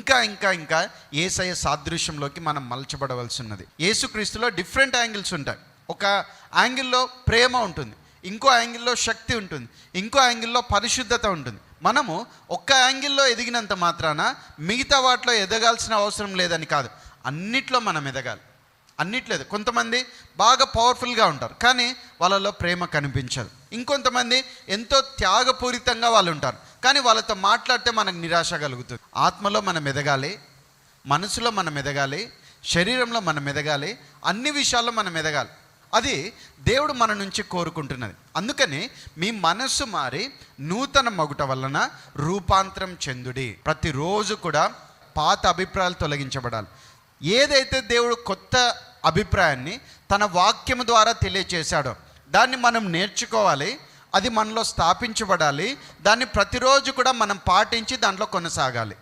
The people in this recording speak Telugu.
ఇంకా ఇంకా ఇంకా యేసయ్య సాదృశ్యంలోకి మనం మలచబడవలసి ఉన్నది. యేసుక్రీస్తులో డిఫరెంట్ యాంగిల్స్ ఉంటాయి. ఒక యాంగిల్లో ప్రేమ ఉంటుంది, ఇంకో యాంగిల్లో శక్తి ఉంటుంది, ఇంకో యాంగిల్లో పరిశుద్ధత ఉంటుంది. మనము ఒక్క యాంగిల్లో ఎదిగినంత మాత్రాన మిగతా వాటిలో ఎదగాల్సిన అవసరం లేదని కాదు, అన్నిట్లో మనం ఎదగాలి. అన్నిట్లేదు. కొంతమంది బాగా పవర్ఫుల్గా ఉంటారు కానీ వాళ్ళలో ప్రేమ కనిపించదు. ఇంకొంతమంది ఎంతో త్యాగపూరితంగా వాళ్ళు ఉంటారు కానీ వాళ్ళతో మాట్లాడితే మనకు నిరాశ కలుగుతుంది. ఆత్మలో మనం ఎదగాలి, మనసులో మనం ఎదగాలి, శరీరంలో మనం ఎదగాలి, అన్ని విషయాల్లో మనం ఎదగాలి. అది దేవుడు మన నుంచి కోరుకుంటున్నది. అందుకని మీ మనస్సు మారి నూతన మగుట వలన రూపాంతరం చెందుడి. ప్రతిరోజు కూడా పాత అభిప్రాయాలు తొలగించబడాలి. ఏదైతే దేవుడు కొత్త అభిప్రాయాన్ని తన వాక్యము ద్వారా తెలియచేశాడో దాన్ని మనం నేర్చుకోవాలి, అది మనలో స్థాపించబడాలి, దాన్ని ప్రతిరోజు కూడా మనం పాటించి దాంట్లో కొనసాగాలి.